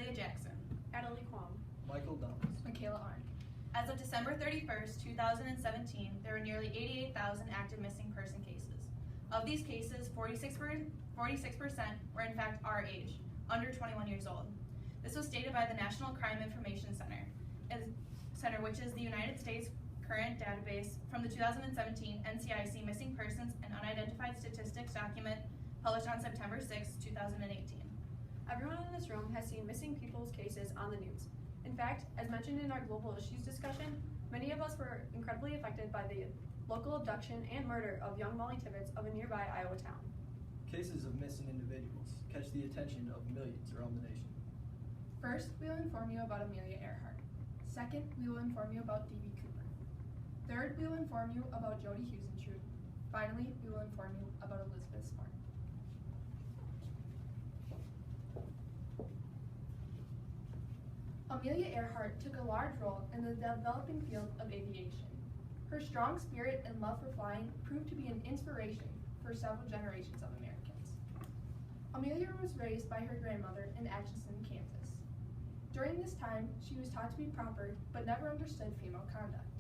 Juliah Jackson. Quam. Michael Downs. Makayla, Arendt. As of December 31st, 2017, there were nearly 88,000 active missing person cases. Of these cases, 46% were in fact our age, under 21 years old. This was stated by the National Crime Information Center, which is the United States current database from the 2017 NCIC Missing Persons and Unidentified Statistics document published on September 6, 2018. Everyone in this room has seen missing people's cases on the news. In fact, as mentioned in our global issues discussion, many of us were incredibly affected by the local abduction and murder of young Molly Tibbetts of a nearby Iowa town. Cases of missing individuals catch the attention of millions around the nation. First, we will inform you about Amelia Earhart. Second, we will inform you about D.B. Cooper. Third, we will inform you about Jody Huisentrude. Finally, we will inform you about Elizabeth Smart. Amelia Earhart took a large role in the developing field of aviation. Her strong spirit and love for flying proved to be an inspiration for several generations of Americans. Amelia was raised by her grandmother in Atchison, Kansas. During this time, she was taught to be proper, but never understood female conduct.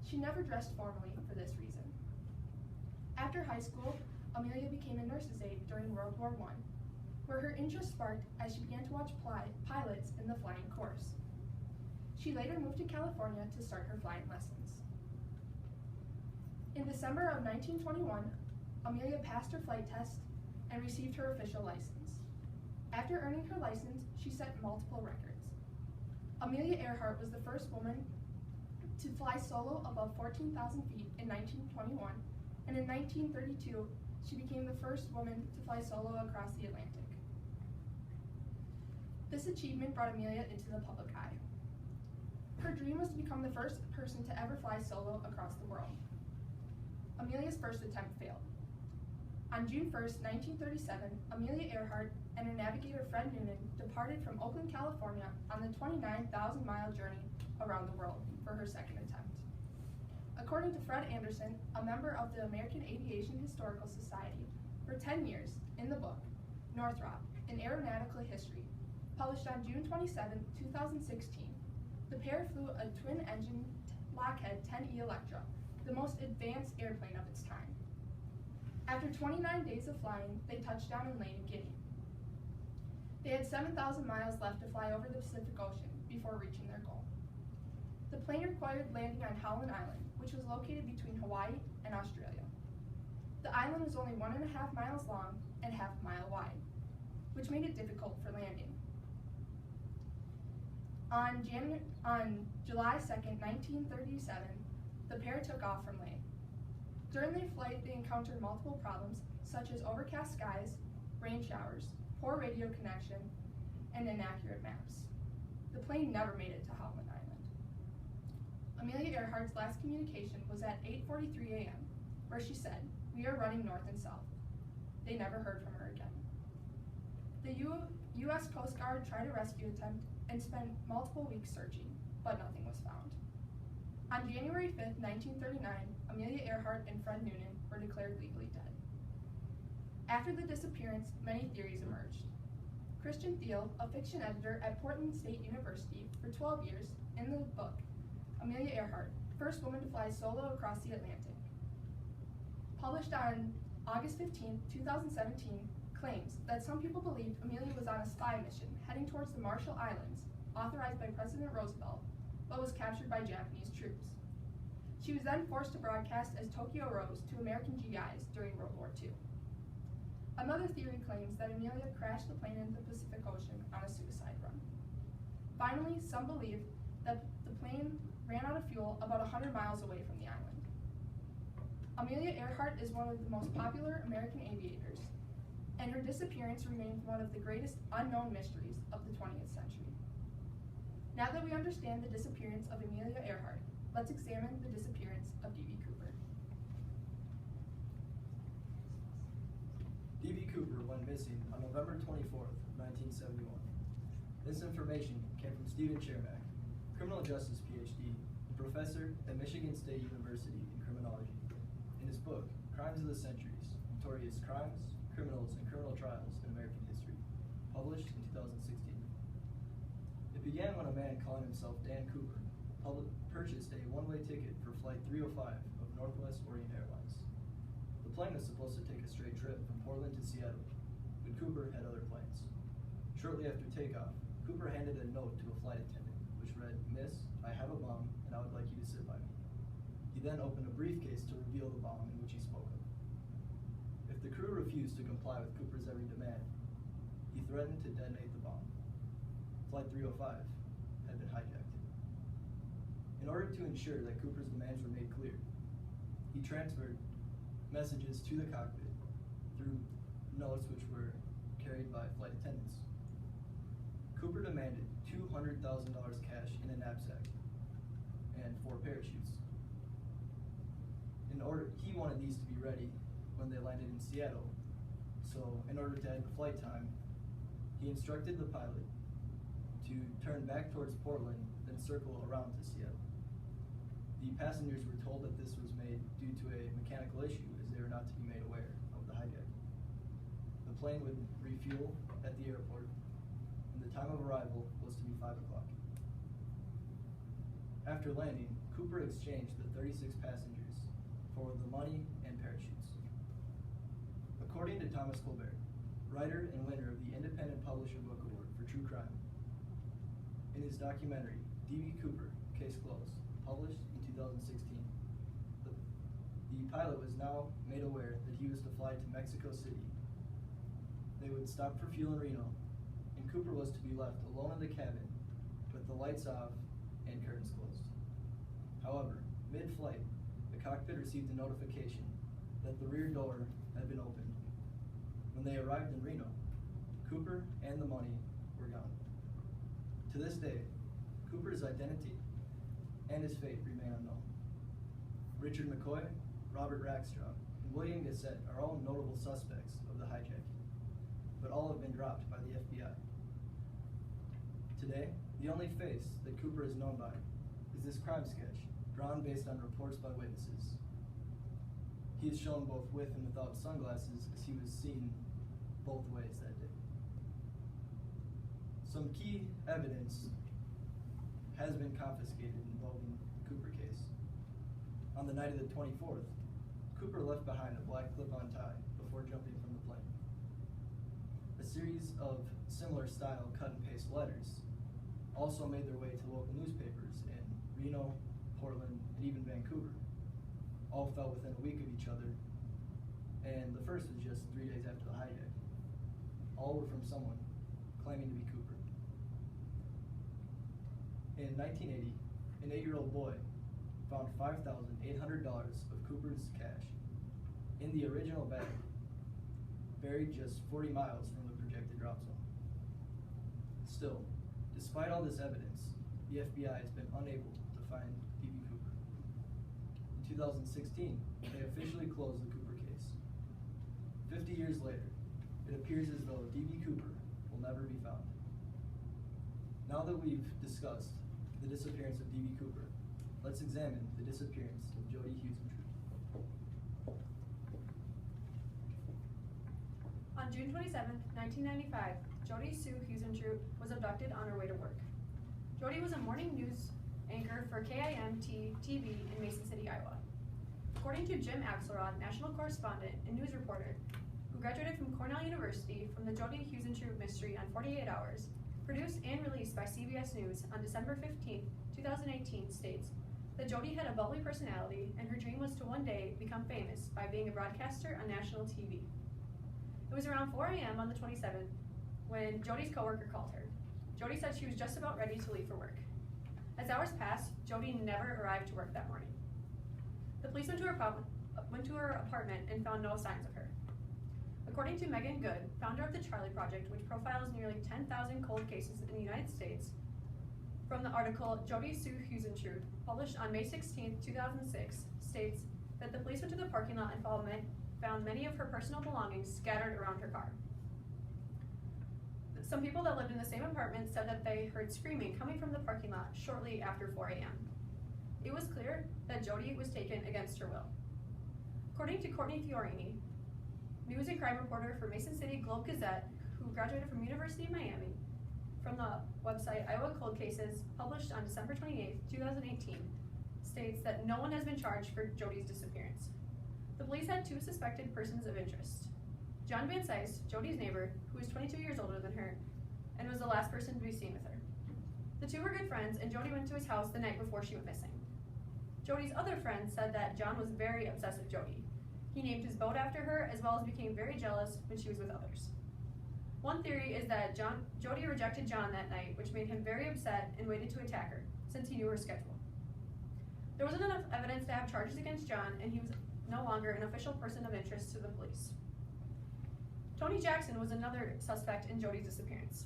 She never dressed formally for this reason. After high school, Amelia became a nurse's aide during World War I, where her interest sparked as she began to watch pilots in the flying course. She later moved to California to start her flying lessons. In December of 1921, Amelia passed her flight test and received her official license. After earning her license, she set multiple records. Amelia Earhart was the first woman to fly solo above 14,000 feet in 1921, and in 1932, she became the first woman to fly solo across the Atlantic. This achievement brought Amelia into the public eye. Her dream was to become the first person to ever fly solo across the world. Amelia's first attempt failed. On June 1st, 1937, Amelia Earhart and her navigator Fred Noonan departed from Oakland, California on the 29,000-mile journey around the world for her second attempt. According to Fred Anderson, a member of the American Aviation Historical Society, for 10 years, in the book, Northrop, An Aeronautical History, published on June 27, 2016, the pair flew a twin-engine Lockheed 10E Electra, the most advanced airplane of its time. After 29 days of flying, they touched down in Lane, Guinea. They had 7,000 miles left to fly over the Pacific Ocean before reaching their goal. The plane required landing on Howland Island, which was located between Hawaii and Australia. The island was only 1.5 miles long and half a mile wide, which made it difficult for landing. On July 2nd, 1937, the pair took off from Lane. During their flight, they encountered multiple problems, such as overcast skies, rain showers, poor radio connection, and inaccurate maps. The plane never made it to Howland Island. Amelia Earhart's last communication was at 8:43 a.m., where she said, "We are running north and south." They never heard from her again. The U.S. Coast Guard tried a rescue attempt and spent multiple weeks searching, but nothing was found. On January 5th, 1939, Amelia Earhart and Fred Noonan were declared legally dead. After the disappearance, many theories emerged. Christian Thiel, a fiction editor at Portland State University for 12 years, in the book, Amelia Earhart, First Woman to Fly Solo Across the Atlantic, published on August 15, 2017, claims that some people believed Amelia was on a spy mission heading towards the Marshall Islands, authorized by President Roosevelt, but was captured by Japanese troops. She was then forced to broadcast as Tokyo Rose to American GIs during World War II. Another theory claims that Amelia crashed the plane into the Pacific Ocean on a suicide run. Finally, some believe that the plane ran out of fuel about 100 miles away from the island. Amelia Earhart is one of the most popular American aviators, and her disappearance remains one of the greatest unknown mysteries of the 20th century. Now that we understand the disappearance of Amelia Earhart, let's examine the disappearance of D.B. Cooper. D.B. Cooper went missing on November 24th, 1971. This information came from Stephen Chermak, criminal justice PhD, and professor at Michigan State University in criminology, in his book, Crimes of the Centuries, Notorious Crimes, Criminals, and Criminal Trials in American History, published in 2016. began when a man calling himself Dan Cooper purchased a one-way ticket for Flight 305 of Northwest Orient Airlines. The plane was supposed to take a straight trip from Portland to Seattle, but Cooper had other plans. Shortly after takeoff, Cooper handed a note to a flight attendant, which read, "Miss, I have a bomb, and I would like you to sit by me." He then opened a briefcase to reveal the bomb in which he spoke of. If the crew refused to comply with Cooper's every demand, he threatened to detonate the bomb. Flight 305 had been hijacked. In order to ensure that Cooper's demands were made clear, he transferred messages to the cockpit through notes which were carried by flight attendants. Cooper demanded $200,000 cash in a knapsack and 4 parachutes. He wanted these to be ready when they landed in Seattle, so in order to add flight time, he instructed the pilot to turn back towards Portland, then circle around to Seattle. The passengers were told that this was made due to a mechanical issue, as they were not to be made aware of the hijack. The plane would refuel at the airport, and the time of arrival was to be 5 o'clock. After landing, Cooper exchanged the 36 passengers for the money and parachutes. According to Thomas Colbert, writer and winner of the Independent Publisher Book Award for True Crime, in his documentary, D.B. Cooper, Case Closed, published in 2016, the pilot was now made aware that he was to fly to Mexico City. They would stop for fuel in Reno, and Cooper was to be left alone in the cabin with the lights off and curtains closed. However, mid-flight, the cockpit received a notification that the rear door had been opened. When they arrived in Reno, Cooper and the money were gone. To this day, Cooper's identity and his fate remain unknown. Richard McCoy, Robert Rackstraw, and William Gassett are all notable suspects of the hijacking, but all have been dropped by the FBI. Today, the only face that Cooper is known by is this crime sketch, drawn based on reports by witnesses. He is shown both with and without sunglasses, as he was seen both ways that day. Some key evidence has been confiscated involving the Cooper case. On the night of the 24th, Cooper left behind a black clip-on tie before jumping from the plane. A series of similar style cut-and-paste letters also made their way to local newspapers in Reno, Portland, and even Vancouver. All fell within a week of each other, and the first was just 3 days after the hijack. All were from someone claiming to be Cooper. In 1980, an 8-year-old boy found $5,800 of Cooper's cash in the original bag, buried just 40 miles from the projected drop zone. Still, despite all this evidence, the FBI has been unable to find D.B. Cooper. In 2016, they officially closed the Cooper case. 50 years later, it appears as though D.B. Cooper will never be found. Now that we've discussed the disappearance of D.B. Cooper, let's examine the disappearance of Jody Huisentruit. On June 27, 1995, Jody Sue Huisentruit was abducted on her way to work. Jody was a morning news anchor for KIMT-TV in Mason City, Iowa. According to Jim Axelrod, national correspondent and news reporter who graduated from Cornell University from the Jody Huisentruit mystery on 48 Hours, produced and released by CBS News on December 15, 2018, states that Jody had a bubbly personality and her dream was to one day become famous by being a broadcaster on national TV. It was around 4 a.m. on the 27th when Jody's coworker called her. Jody said she was just about ready to leave for work. As hours passed, Jody never arrived to work that morning. The police went to her apartment and found no signs of her. According to Megan Good, founder of the Charlie Project, which profiles nearly 10,000 cold cases in the United States, from the article Jody Sue Huisentruit, published on May 16, 2006, states that the police went to the parking lot and found many of her personal belongings scattered around her car. Some people that lived in the same apartment said that they heard screaming coming from the parking lot shortly after 4 a.m. It was clear that Jody was taken against her will. According to Courtney Fiorini, news and crime reporter for Mason City Globe-Gazette, who graduated from University of Miami, from the website Iowa Cold Cases, published on December 28, 2018, states that no one has been charged for Jody's disappearance. The police had 2 suspected persons of interest. John Van Sice, Jody's neighbor, who was 22 years older than her, and was the last person to be seen with her. The 2 were good friends, and Jody went to his house the night before she went missing. Jody's other friend said that John was very obsessed with Jody. He named his boat after her, as well as became very jealous when she was with others. One theory is that Jody rejected John that night, which made him very upset and waited to attack her, since he knew her schedule. There wasn't enough evidence to have charges against John, and he was no longer an official person of interest to the police. Tony Jackson was another suspect in Jody's disappearance.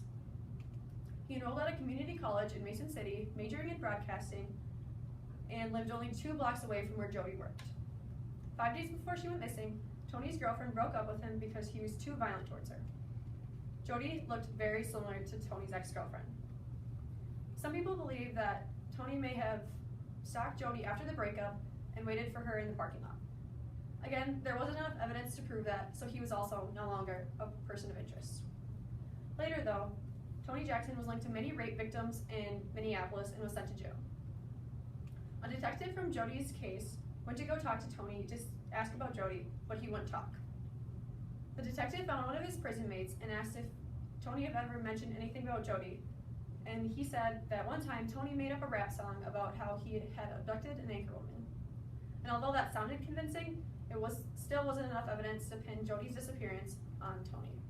He enrolled at a community college in Mason City, majoring in broadcasting, and lived only 2 blocks away from where Jody worked. 5 days before she went missing, Tony's girlfriend broke up with him because he was too violent towards her. Jody looked very similar to Tony's ex-girlfriend. Some people believe that Tony may have stalked Jody after the breakup and waited for her in the parking lot. Again, there wasn't enough evidence to prove that, so he was also no longer a person of interest. Later though, Tony Jackson was linked to many rape victims in Minneapolis and was sent to jail. A detective from Jody's case went to go talk to Tony to ask about Jody, but he wouldn't talk. The detective found one of his prison mates and asked if Tony had ever mentioned anything about Jody, and he said that one time Tony made up a rap song about how he had abducted an anchor woman. And although that sounded convincing, it still wasn't enough evidence to pin Jody's disappearance on Tony.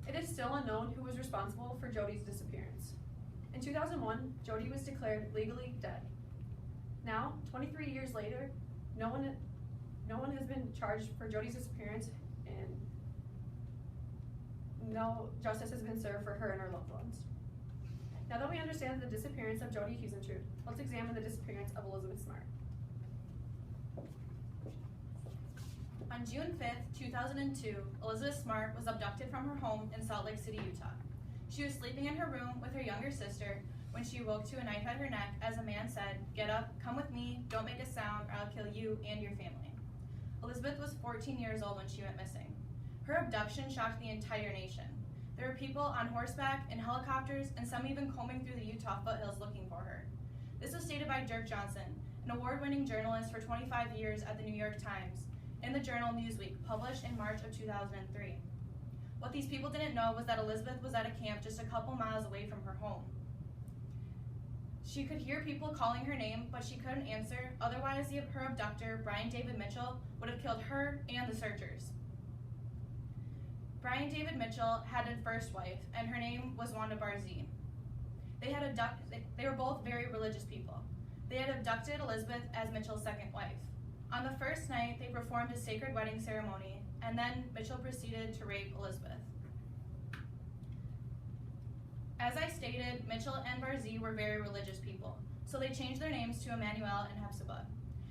It is still unknown who was responsible for Jody's disappearance. In 2001, Jody was declared legally dead. Now, 23 years later, no one has been charged for Jody's disappearance, and no justice has been served for her and her loved ones. Now that we understand the disappearance of Jody Huisentrude, let's examine the disappearance of Elizabeth Smart. On June 5th, 2002, Elizabeth Smart was abducted from her home in Salt Lake City, Utah. She was sleeping in her room with her younger sister when she woke to a knife at her neck as a man said, "Get up, come with me, don't make a sound or I'll kill you and your family." Elizabeth was 14 years old when she went missing. Her abduction shocked the entire nation. There were people on horseback, in helicopters, and some even combing through the Utah foothills looking for her. This was stated by Dirk Johnson, an award-winning journalist for 25 years at the New York Times, in the journal Newsweek, published in March of 2003. What these people didn't know was that Elizabeth was at a camp just a couple miles away from her home. She could hear people calling her name, but she couldn't answer, otherwise her abductor, Brian David Mitchell, would have killed her and the searchers. Brian David Mitchell had a first wife, and her name was Wanda Barzee. They were both very religious people. They had abducted Elizabeth as Mitchell's second wife. On the first night, they performed a sacred wedding ceremony, and then Mitchell proceeded to rape Elizabeth. As I stated, Mitchell and Barzee were very religious people, so they changed their names to Emmanuel and Hepzibah.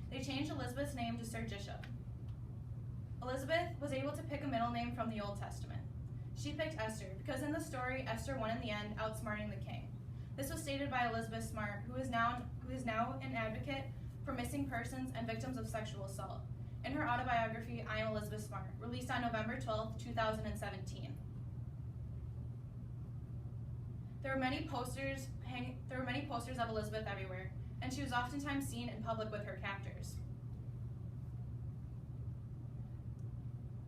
They changed Elizabeth's name to Sergisha. Elizabeth was able to pick a middle name from the Old Testament. She picked Esther because in the story, Esther won in the end, outsmarting the king. This was stated by Elizabeth Smart, who is now an advocate for missing persons and victims of sexual assault, in her autobiography, I Am Elizabeth Smart, released on November 12, 2017. There were many posters of Elizabeth everywhere, and she was oftentimes seen in public with her captors.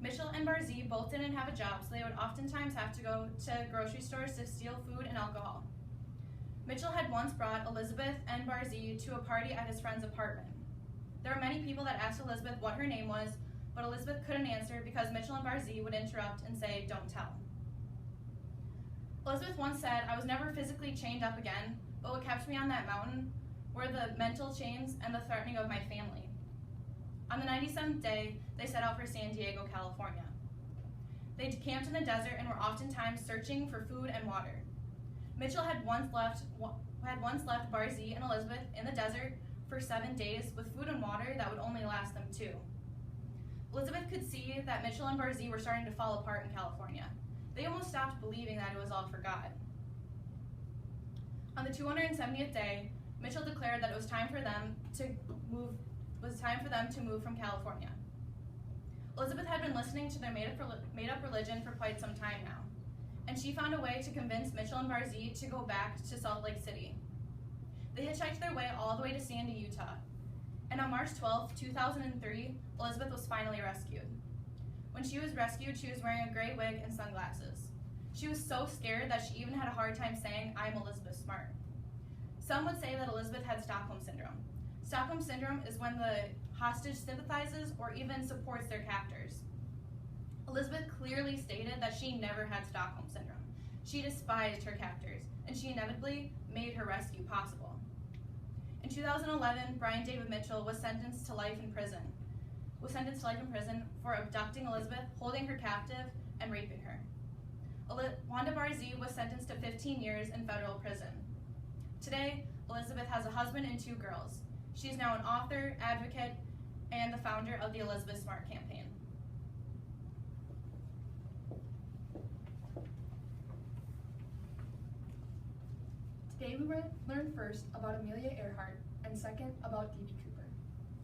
Mitchell and Barzee both didn't have a job, so they would oftentimes have to go to grocery stores to steal food and alcohol. Mitchell had once brought Elizabeth and Barzee to a party at his friend's apartment. There were many people that asked Elizabeth what her name was, but Elizabeth couldn't answer because Mitchell and Barzee would interrupt and say, "Don't tell." Elizabeth once said, "I was never physically chained up again, but what kept me on that mountain were the mental chains and the threatening of my family." On the 97th day, they set out for San Diego, California. They camped in the desert and were oftentimes searching for food and water. Mitchell had once left Barzee and Elizabeth in the desert for 7 days with food and water that would only last them 2. Elizabeth could see that Mitchell and Barzee were starting to fall apart in California. They almost stopped believing that it was all for God. On the 270th day, Mitchell declared that it was time for them to move from California. Elizabeth had been listening to their made-up religion for quite some time now. and she found a way to convince Mitchell and Barzee to go back to Salt Lake City. They hitchhiked their way all the way to Sandy, Utah, and on March 12, 2003, Elizabeth was finally rescued. When she was rescued, she was wearing a gray wig and sunglasses. She was so scared that she even had a hard time saying, "I'm Elizabeth Smart." Some would say that Elizabeth had Stockholm Syndrome. Stockholm Syndrome is when the hostage sympathizes or even supports their captors. Elizabeth clearly stated that she never had Stockholm Syndrome. She despised her captors, and she inevitably made her rescue possible. In 2011, Brian David Mitchell was sentenced to life in prison for abducting Elizabeth, holding her captive, and raping her. Wanda Barzee was sentenced to 15 years in federal prison. Today, Elizabeth has a husband and 2 girls. She is now an author, advocate, and the founder of the Elizabeth Smart campaign. Today we learned first about Amelia Earhart, and second about D.B. Cooper.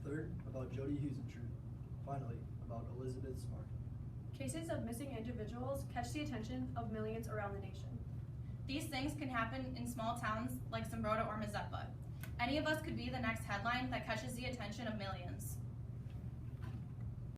Third, about Jody Huisentrude. Finally, about Elizabeth Smart. Cases of missing individuals catch the attention of millions around the nation. These things can happen in small towns like Zumbrota or Mazeppa. Any of us could be the next headline that catches the attention of millions.